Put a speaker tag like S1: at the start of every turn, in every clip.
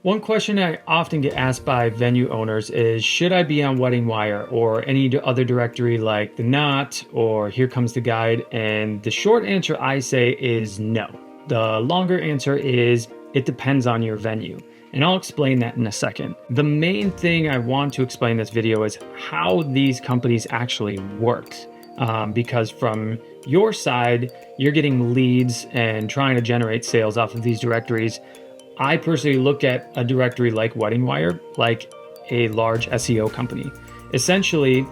S1: One question I often get asked by venue owners is, should I be on WeddingWire or any other directory like The Knot or Here Comes the Guide? And the short answer I say is no. The longer answer is it depends on your venue. And I'll explain that in a second. The main thing I want to explain in this video is how these companies actually work. Because from your side, you're getting leads and trying to generate sales off of these directories. I personally look at a directory like WeddingWire like a large SEO company. Essentially,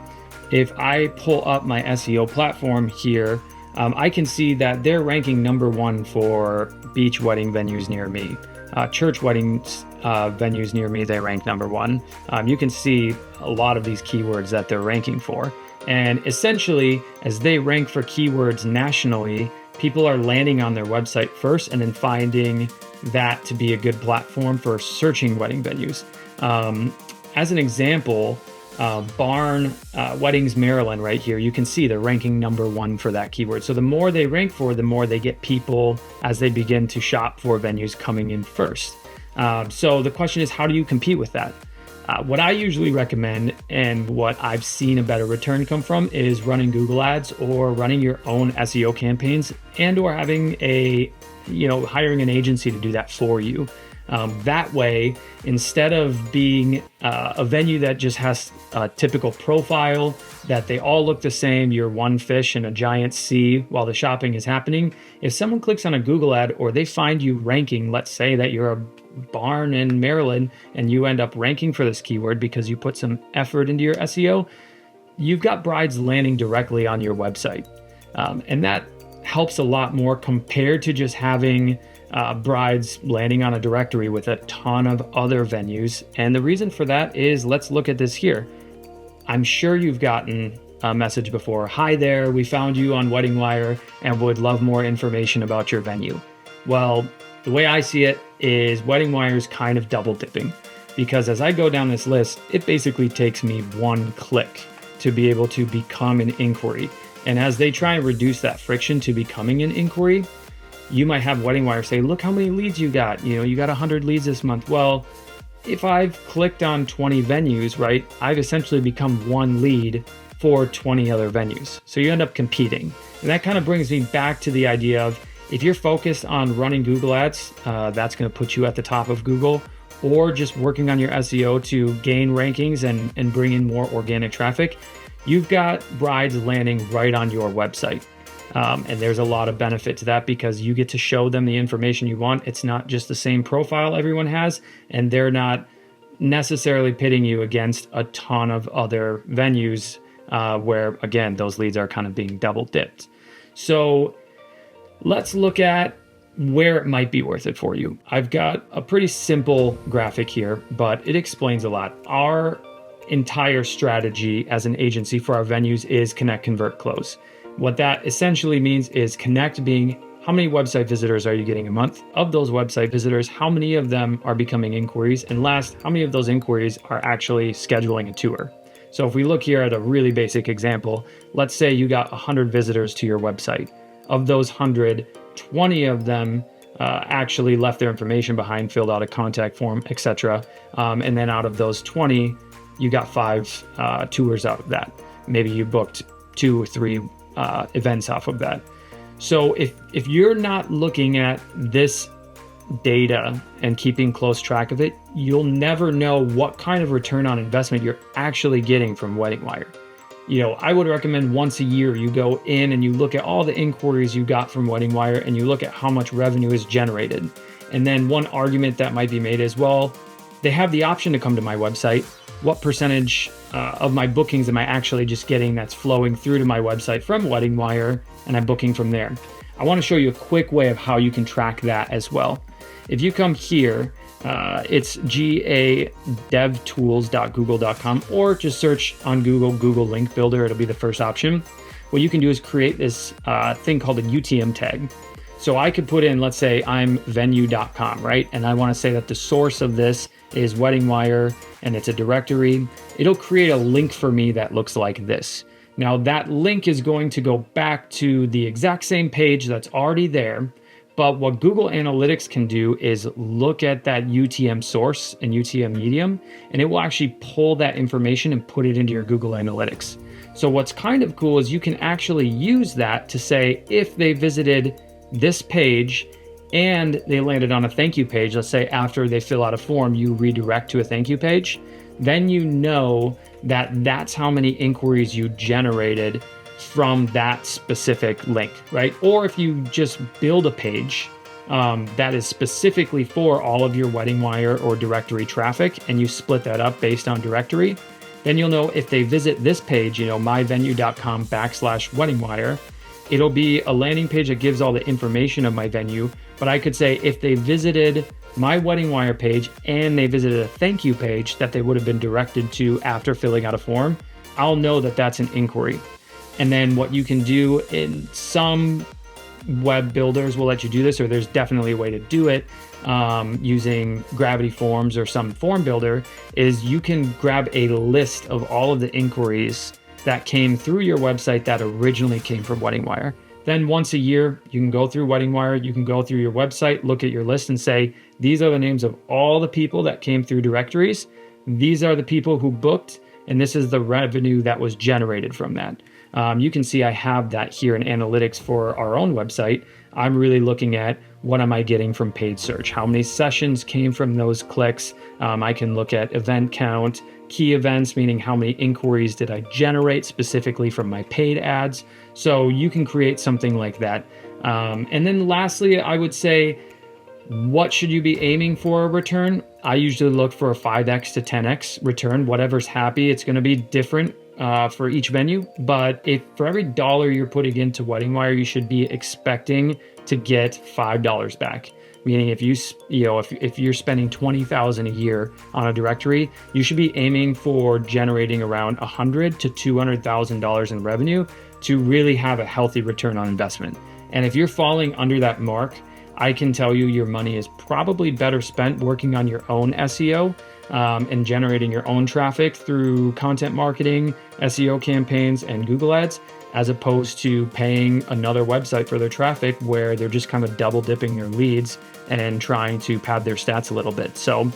S1: if I pull up my SEO platform here, I can see that they're ranking #1 for beach wedding venues near me. Church weddings venues near me, they rank #1. You can see a lot of these keywords that they're ranking for. And essentially, as they rank for keywords nationally, people are landing on their website first and then finding that to be a good platform for searching wedding venues. As an example, Barn Weddings Maryland right here, you can see they're ranking #1 for that keyword. So the more they rank for, the more they get people as they begin to shop for venues coming in first. So the question is, how do you compete with that? What I usually recommend and what I've seen a better return come from is running Google ads or running your own SEO campaigns and or having hiring an agency to do that for you. That way, instead of being a venue that just has a typical profile, that they all look the same, you're one fish in a giant sea while the shopping is happening, if someone clicks on a Google ad or they find you ranking, let's say that you're a barn in Maryland and you end up ranking for this keyword because you put some effort into your SEO, you've got brides landing directly on your website. And that helps a lot more compared to just having brides landing on a directory with a ton of other venues. And the reason for that is, let's look at this here. I'm sure you've gotten a message before. Hi there, we found you on WeddingWire and would love more information about your venue. Well, the way I see it is WeddingWire is kind of double dipping, because as I go down this list, it basically takes me one click to be able to become an inquiry. And as they try and reduce that friction to becoming an inquiry, you might have WeddingWire say, look how many leads you got. You got 100 leads this month. Well, if I've clicked on 20 venues, right, I've essentially become one lead for 20 other venues. So you end up competing. And that kind of brings me back to the idea of, if you're focused on running Google ads, that's going to put you at the top of Google, or just working on your SEO to gain rankings and bring in more organic traffic, you've got brides landing right on your website. And there's a lot of benefit to that because you get to show them the information you want. It's not just the same profile everyone has, and they're not necessarily pitting you against a ton of other venues where, again, those leads are kind of being double dipped. So let's look at where it might be worth it for you. I've got a pretty simple graphic here, but it explains a lot. Our entire strategy as an agency for our venues is connect, convert, close. What that essentially means is connect being how many website visitors are you getting a month? Of those website visitors, how many of them are becoming inquiries? And last, how many of those inquiries are actually scheduling a tour? So if we look here at a really basic example, let's say you got 100 visitors to your website. Of those 100, 20 of them actually left their information behind, filled out a contact form, etc. And then out of those 20, you got 5 tours out of that. Maybe you booked 2 or 3 events off of that. So if you're not looking at this data and keeping close track of it, you'll never know what kind of return on investment you're actually getting from WeddingWire. I would recommend once a year you go in and you look at all the inquiries you got from WeddingWire and you look at how much revenue is generated. And then one argument that might be made is, well, they have the option to come to my website. What percentage of my bookings am I actually just getting that's flowing through to my website from WeddingWire and I'm booking from there? I want to show you a quick way of how you can track that as well. If you come here, it's gadevtools.google.com, or just search on Google Link Builder. It'll be the first option. What you can do is create this thing called a UTM tag. So I could put in, let's say I'm venue.com, right? And I want to say that the source of this is WeddingWire and it's a directory. It'll create a link for me that looks like this. Now that link is going to go back to the exact same page that's already there, But what Google Analytics can do is look at that UTM source and UTM medium, and it will actually pull that information and put it into your Google Analytics. So what's kind of cool is you can actually use that to say if they visited this page and they landed on a thank you page, let's say after they fill out a form, you redirect to a thank you page, then you know that that's how many inquiries you generated from that specific link, right? Or if you just build a page that is specifically for all of your WeddingWire or directory traffic, and you split that up based on directory, then you'll know if they visit this page, myvenue.com/WeddingWire, it'll be a landing page that gives all the information of my venue. But I could say if they visited my WeddingWire page and they visited a thank you page that they would have been directed to after filling out a form, I'll know that that's an inquiry. And then what you can do, in some web builders will let you do this, or there's definitely a way to do it using Gravity Forms or some form builder, is you can grab a list of all of the inquiries that came through your website that originally came from WeddingWire. Then once a year, you can go through WeddingWire, you can go through your website, look at your list and say, these are the names of all the people that came through directories. These are the people who booked, and this is the revenue that was generated from that. You can see I have that here in analytics for our own website. I'm really looking at what am I getting from paid search? How many sessions came from those clicks? I can look at event count, key events, meaning how many inquiries did I generate specifically from my paid ads. So you can create something like that. And then lastly, I would say, what should you be aiming for a return? I usually look for a 5x to 10x return. Whatever's happy, it's going to be different for each venue. But if for every dollar you're putting into WeddingWire, you should be expecting to get $5 back. Meaning if if you're spending $20,000 a year on a directory, you should be aiming for generating around $100,000 to $200,000 in revenue to really have a healthy return on investment. And if you're falling under that mark, I can tell you your money is probably better spent working on your own SEO and generating your own traffic through content marketing, SEO campaigns, and Google Ads, as opposed to paying another website for their traffic where they're just kind of double dipping their leads and trying to pad their stats a little bit. So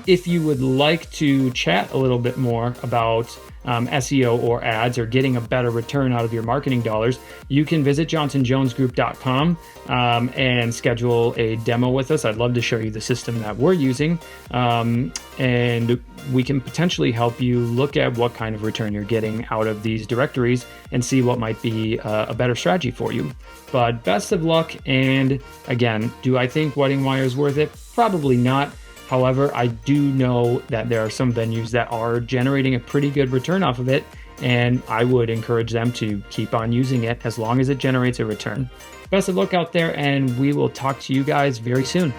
S1: if you would like to chat a little bit more about SEO or ads or getting a better return out of your marketing dollars, you can visit johnsonjonesgroup.com and schedule a demo with us. I'd love to show you the system that we're using, and we can potentially help you look at what kind of return you're getting out of these directories and see what might be a better strategy for you. But best of luck. And again, do I think WeddingWire is worth it? Probably not. However, I do know that there are some venues that are generating a pretty good return off of it, and I would encourage them to keep on using it as long as it generates a return. Best of luck out there, and we will talk to you guys very soon.